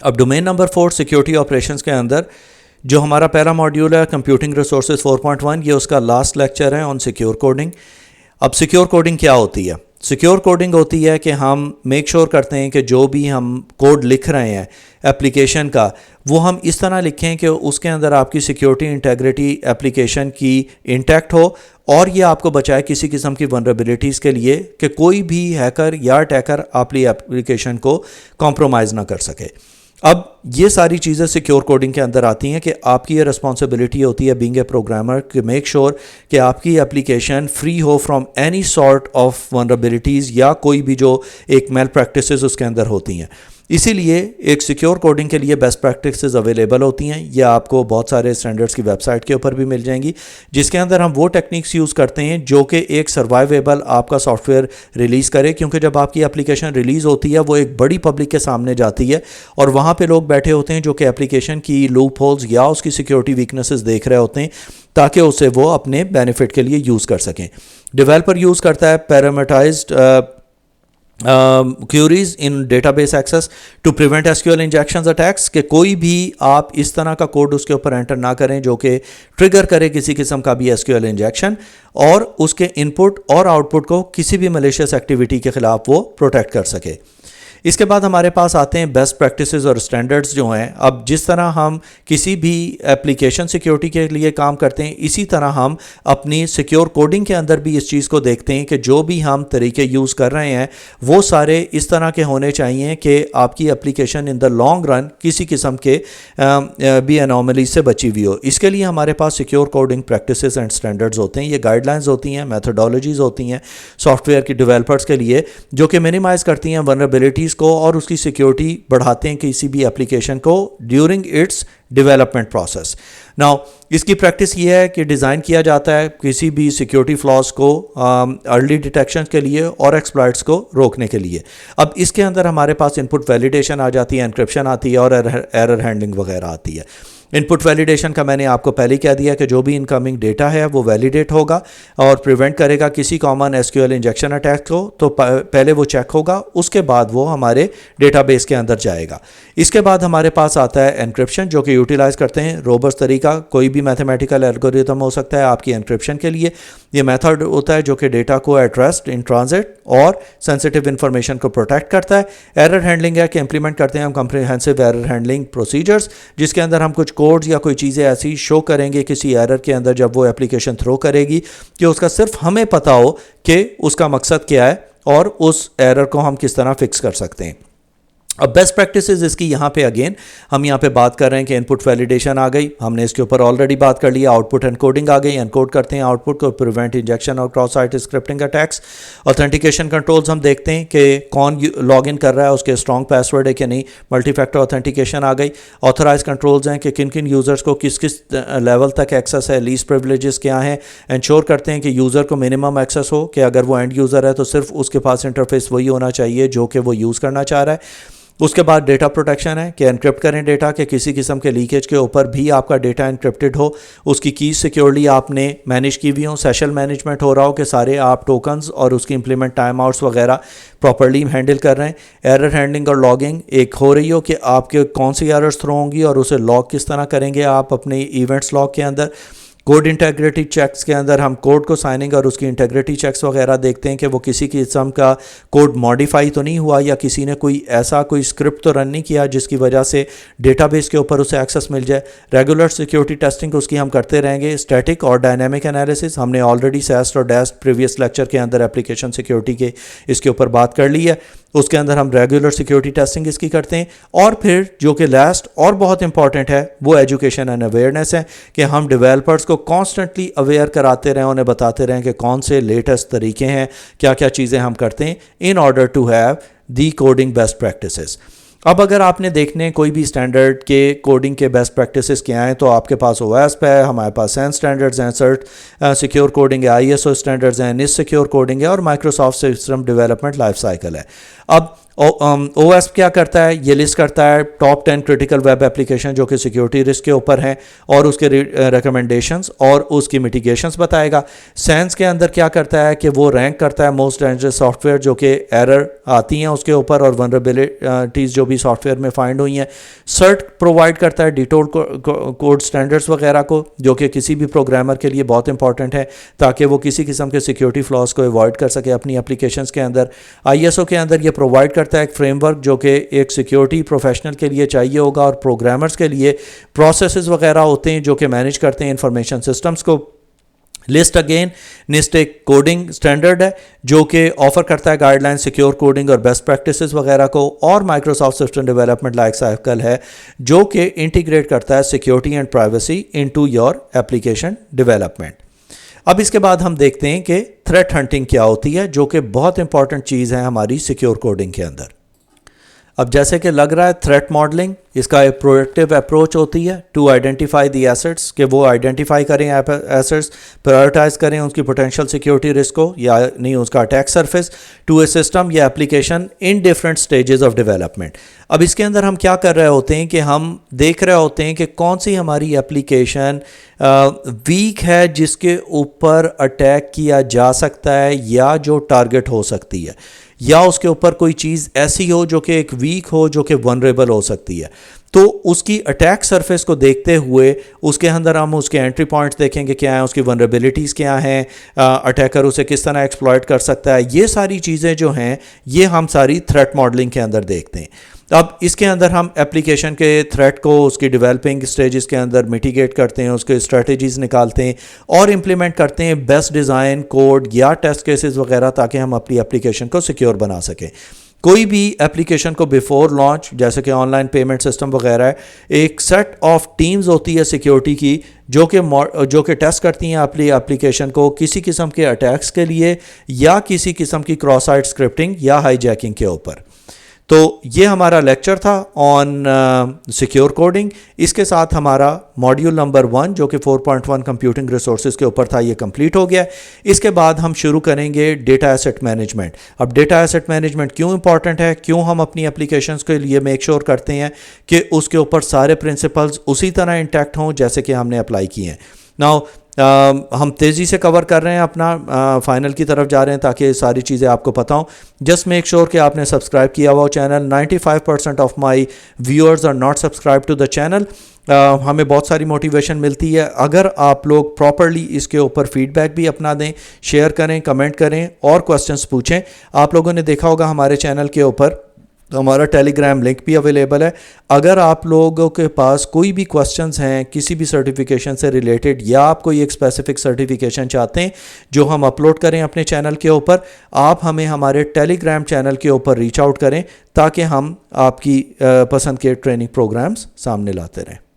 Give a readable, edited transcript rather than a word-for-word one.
अब domain number 4 security operations के अंदर जो हमारा पहला मॉड्यूल है कंप्यूटिंग रिसोर्सेज 4.1, ये उसका लास्ट लेक्चर है ऑन सिक्योर कोडिंग। अब सिक्योर कोडिंग क्या होती है? सिक्योर कोडिंग होती है कि हम मेक श्योर करते हैं कि जो भी हम कोड लिख रहे हैं एप्लीकेशन का, वो हम इस तरह लिखें कि उसके अंदर आपकी सिक्योरिटी इंटेग्रिटी एप्लीकेशन की इंटैक्ट हो और ये आपको बचाए किसी किस्म की वनरेबिलिटीज़ के लिए कि कोई भी हैकर या अटैकर आपकी एप्लीकेशन को कॉम्प्रोमाइज़ ना कर सके। अब ये सारी चीज़ें सिक्योर कोडिंग के अंदर आती हैं कि आपकी ये रिस्पॉन्सिबिलिटी होती है बीइंग ए प्रोग्रामर कि मेक श्योर कि आपकी एप्लीकेशन फ्री हो from any sort of vulnerabilities या कोई भी जो एक मेल प्रैक्टिसेस उसके अंदर होती हैं। इसीलिए एक सिक्योर कोडिंग के लिए बेस्ट प्रैक्टिसेस अवेलेबल होती हैं। ये आपको बहुत सारे स्टैंडर्ड्स की वेबसाइट के ऊपर भी मिल जाएंगी, जिसके अंदर हम वो टेक्निक्स यूज़ करते हैं जो कि एक सर्वाइवेबल आपका सॉफ्टवेयर रिलीज़ करे, क्योंकि जब आपकी एप्लीकेशन रिलीज़ होती है वो एक बड़ी पब्लिक के सामने जाती है और वहाँ पे लोग बैठे होते हैं जो कि एप्लीकेशन की लूप होल्स या उसकी सिक्योरिटी वीकनेसेस देख रहे होते हैं ताकि उसे वो अपने बेनिफिट के लिए यूज़ कर सकें। डेवलपर यूज़ करता है parameterized queries in database access to prevent SQL injections attacks, कि कोई भी आप इस तरह का कोड उसके ऊपर एंटर ना करें जो कि ट्रिगर करे किसी किस्म का भी एसक्यूएल इंजेक्शन और उसके इनपुट और आउटपुट को किसी भी मलिशियस एक्टिविटी के खिलाफ वो प्रोटेक्ट कर सके। इसके बाद हमारे पास आते हैं बेस्ट प्रैक्टिसेस और स्टैंडर्ड्स जो हैं। अब जिस तरह हम किसी भी एप्लीकेशन सिक्योरिटी के लिए काम करते हैं, इसी तरह हम अपनी सिक्योर कोडिंग के अंदर भी इस चीज़ को देखते हैं कि जो भी हम तरीके यूज़ कर रहे हैं वो सारे इस तरह के होने चाहिए कि आपकी application in the long run किसी किस्म के भी एनोमली से बची हुई हो। इसके लिए हमारे पास secure coding practices and standards होते हैं। ये गाइडलाइंस होती हैं, मैथडोलॉजीज़ होती हैं सॉफ्टवेयर की डेवलपर्स के लिए, जो कि मिनिमाइज़ करती हैं वनरेबिलिटीज़ को और उसकी सिक्योरिटी बढ़ाते हैं किसी भी एप्लीकेशन को during its development process. Now इसकी प्रैक्टिस ये है कि डिज़ाइन किया जाता है किसी भी सिक्योरिटी फ्लॉज को अर्ली डिटेक्शन के लिए और एक्सप्लॉइट्स को रोकने के लिए। अब इसके अंदर हमारे पास इनपुट वैलिडेशन आ जाती है, एनक्रिप्शन आती है और एरर हैंडलिंग वगैरह आती है। इनपुट वैलिडेशन का मैंने आपको पहले कह दिया कि जो भी इनकमिंग डेटा है वो वैलिडेट होगा और प्रिवेंट करेगा किसी कॉमन एसक्यूएल इंजेक्शन अटैक को। तो पहले वो चेक होगा, उसके बाद वो हमारे डेटाबेस के अंदर जाएगा। इसके बाद हमारे पास आता है एनक्रिप्शन, जो कि यूटिलाइज करते हैं रोबस्ट तरीका। कोई भी मैथमेटिकल एल्गोरिथम हो सकता है आपकी एनक्रिप्शन के लिए। ये मेथड होता है जो कि डेटा को एट रेस्ट, इन ट्रांजिट और सेंसिटिव इंफॉर्मेशन को प्रोटेक्ट करता है। एरर हैंडलिंग है कि इंप्लीमेंट करते हैं हम कम्प्रिहेंसिव एरर हैंडलिंग प्रोसीजर्स, जिसके अंदर हम कुछ कोड्स या कोई चीज़ें ऐसी शो करेंगे किसी एरर के अंदर जब वो एप्लीकेशन थ्रो करेगी कि उसका सिर्फ हमें पता हो कि उसका मकसद क्या है और उस एरर को हम किस तरह फिक्स कर सकते हैं। अब बेस्ट प्रैक्टिसेस इसकी यहाँ पे अगेन हम यहाँ पे बात कर रहे हैं कि इनपुट वैलिडेशन आ गई, हमने इसके ऊपर ऑलरेडी बात कर लिया। आउटपुट एनकोडिंग आ गई, एनकोड करते हैं आउटपुट को, प्रिवेंट इंजेक्शन और cross site scripting attacks. Authentication controls हम देखते हैं कि कौन लॉग इन कर रहा है, उसके स्ट्रॉन्ग पासवर्ड है कि नहीं। मल्टी फैक्टर ऑथेंटिकेशन आ गई। ऑथराइज कंट्रोल्स हैं कि किन किन यूज़र्स को किस किस लेवल तक एक्सेस है, लीस्ट प्रिविलेजेस क्या हैं। इंश्योर करते हैं कि यूज़र को मिनिमम एक्सेस हो, कि अगर वो एंड यूज़र है तो सिर्फ उसके पास इंटरफेस वही होना चाहिए जो कि वो यूज़ करना चाह रहा है। उसके बाद डेटा प्रोटेक्शन है कि एनक्रिप्ट करें डेटा, कि किसी किस्म के लीकेज के ऊपर भी आपका डेटा एनक्रिप्टेड हो, उसकी कीज सिक्योरली आपने मैनेज की हुई हो, सेशन मैनेजमेंट हो रहा हो कि सारे आप टोकन्स और उसकी इंप्लीमेंट टाइम आउट्स वगैरह प्रॉपर्ली हैंडल कर रहे हैं। एरर हैंडलिंग और लॉगिंग एक हो रही हो कि आपके कौन सी एरर्स थ्रो होंगी और उसे लॉग किस तरह करेंगे आप अपने इवेंट्स लॉग के अंदर। कोड इंटेग्रिटी चेक्स के अंदर हम कोड को साइनिंग और उसकी इंटेग्रिटी चेक्स वगैरह देखते हैं कि वो किसी किस्म का कोड मॉडिफाई तो नहीं हुआ या किसी ने कोई स्क्रिप्ट तो रन नहीं किया जिसकी वजह से डेटाबेस के ऊपर उसे एक्सेस मिल जाए। रेगुलर सिक्योरिटी टेस्टिंग उसकी हम करते रहेंगे। स्टैटिक और डायनामिक एनालिसिस हमने ऑलरेडी सेस्ट और डेस्ट प्रीवियस लेक्चर के अंदर एप्लीकेशन सिक्योरिटी के इसके ऊपर बात कर ली है। उसके अंदर हम रेगुलर सिक्योरिटी टेस्टिंग इसकी करते हैं। और फिर जो कि लास्ट और बहुत इंपॉर्टेंट है वो एजुकेशन एंड अवेयरनेस है कि हम डेवलपर्स को कॉन्स्टेंटली अवेयर कराते रहें, उन्हें बताते रहें कि कौन से लेटेस्ट तरीके हैं, क्या क्या चीज़ें हम करते हैं in order to have the coding best practices. अब अगर आपने देखने कोई भी स्टैंडर्ड के कोडिंग के बेस्ट प्रैक्टिसेस क्या हैं तो आपके पास OWASP है, हमारे पास SAN स्टैंडर्ड्स हैं, सर्ट सिक्योर कोडिंग है, ISO स्टैंडर्ड्स हैं, NIST सिक्योर कोडिंग है और Microsoft system development life cycle है। अब او ایس کیا کرتا ہے؟ یہ لسٹ کرتا ہے ٹاپ 10 کرٹیکل ویب اپلیکیشن جو کہ سیکیورٹی رسک کے اوپر ہیں اور اس کے ریکمنڈیشنز اور اس کی میٹیگیشنز بتائے گا. سینس کے اندر کیا کرتا ہے کہ وہ رینک کرتا ہے موسٹ ڈینجرس سافٹ ویئر جو کہ ایرر آتی ہیں اس کے اوپر اور ونربلٹیز جو بھی سافٹ ویئر میں فائنڈ ہوئی ہیں. سرٹ پرووائڈ کرتا ہے ڈیٹول کوڈ سٹینڈرڈز وغیرہ کو جو کہ کسی بھی پروگرامر کے لیے بہت امپورٹنٹ ہے تاکہ وہ کسی قسم کے سیکیورٹی فلاز کو ایوائڈ کر سکے اپنی اپلیکیشنز کے اندر. آئی ایس او کے اندر یہ پرووائڈ کرتا ہے ایک فریم ورک جو کہ ایک سیکیورٹی پروفیشنل کے لیے چاہیے ہوگا اور پروگرامرز کے لیے پروسیسز وغیرہ ہوتے ہیں جو کہ مینیج کرتے ہیں انفارمیشن سسٹمز کو. لسٹ اگین نسٹ ایک کوڈنگ سٹینڈرڈ ہے جو کہ آفر کرتا ہے گائیڈ لائن سیکیور کوڈنگ اور بیسٹ پریکٹسز وغیرہ کو. اور Microsoft system development life cycle ہے جو کہ انٹیگریٹ کرتا ہے security and privacy into your application development. اب اس کے بعد ہم دیکھتے ہیں کہ تھریٹ ہنٹنگ کیا ہوتی ہے جو کہ بہت امپورٹنٹ چیز ہے ہماری سیکیور کوڈنگ کے اندر. اب جیسے کہ لگ رہا ہے تھریٹ ماڈلنگ اس کا ایک پروڈکٹیو اپروچ ہوتی ہے ٹو آئیڈینٹیفائی دی ایسٹس کہ وہ آئیڈینٹیفائی کریں ایسٹس پرائیورٹائز کریں اس کی پوٹینشیل سیکیورٹی رسک کو یا نہیں اس کا attack surface to a system یا application in different stages of development. اب اس کے اندر ہم کیا کر رہے ہوتے ہیں کہ ہم دیکھ رہے ہوتے ہیں کہ کون سی ہماری اپلیکیشن ویک ہے جس کے اوپر اٹیک کیا جا سکتا ہے یا جو ٹارگٹ ہو سکتی ہے یا اس کے اوپر کوئی چیز ایسی ہو جو کہ ایک ویک ہو جو کہ ونریبل ہو سکتی ہے. تو اس کی اٹیک سرفیس کو دیکھتے ہوئے اس کے اندر ہم اس کے انٹری پوائنٹس دیکھیں گے کیا ہیں, اس کی ونریبلٹیز کیا ہیں, اٹیکر اسے کس طرح ایکسپلائٹ کر سکتا ہے. یہ ساری چیزیں جو ہیں یہ ہم ساری تھریٹ ماڈلنگ کے اندر دیکھتے ہیں. اب اس کے اندر ہم ایپلیکیشن کے تھریٹ کو اس کی ڈیولپنگ سٹیجز کے اندر میٹیگیٹ کرتے ہیں, اس کے اسٹریٹجیز نکالتے ہیں اور امپلیمنٹ کرتے ہیں بیسٹ ڈیزائن کوڈ یا ٹیسٹ کیسز وغیرہ تاکہ ہم اپنی ایپلیکیشن کو سیکیور بنا سکیں. کوئی بھی ایپلیکیشن کو بیفور لانچ جیسے کہ آن لائن پیمنٹ سسٹم وغیرہ ہے ایک سیٹ آف ٹیمز ہوتی ہے سیکیورٹی کی جو کہ ٹیسٹ کرتی ہیں اپنی ایپلیکیشن کو کسی قسم کے اٹیکس کے لیے یا کسی قسم کی کراس سائٹ اسکرپٹنگ یا ہائی جیکنگ کے اوپر. تو یہ ہمارا لیکچر تھا آن سیکیور کوڈنگ. اس کے ساتھ ہمارا ماڈیول نمبر 1 جو کہ 4.1 کمپیوٹنگ ریسورسز کے اوپر تھا یہ کمپلیٹ ہو گیا. اس کے بعد ہم شروع کریں گے ڈیٹا ایسٹ مینجمنٹ. اب ڈیٹا ایسٹ مینجمنٹ کیوں امپورٹنٹ ہے, کیوں ہم اپنی اپلیکیشنز کے لیے میک شور کرتے ہیں کہ اس کے اوپر سارے پرنسپلز اسی طرح انٹیکٹ ہوں جیسے کہ ہم نے اپلائی کیے ہیں. ناؤ ہم تیزی سے کور کر رہے ہیں اپنا فائنل کی طرف جا رہے ہیں تاکہ ساری چیزیں آپ کو پتہ ہوں. جسٹ میک شور کہ آپ نے سبسکرائب کیا ہوا channel. 95% of my viewers are not subscribe to the channel. ہمیں بہت ساری موٹیویشن ملتی ہے اگر آپ لوگ پراپرلی اس کے اوپر فیڈ بیک بھی اپنا دیں, شیئر کریں, کمنٹ کریں اور کوسچنس پوچھیں. آپ لوگوں نے دیکھا ہوگا ہمارے چینل کے اوپر ہمارا ٹیلی گرام لنک بھی اویلیبل ہے. اگر آپ لوگوں کے پاس کوئی بھی کوسچنز ہیں کسی بھی سرٹیفیکیشن سے ریلیٹڈ یا آپ کوئی ایک اسپیسیفک سرٹیفیکیشن چاہتے ہیں جو ہم اپلوڈ کریں اپنے چینل کے اوپر, آپ ہمیں ہمارے ٹیلی گرام چینل کے اوپر ریچ آؤٹ کریں تاکہ ہم آپ کی پسند کے ٹریننگ پروگرامز سامنے لاتے رہیں.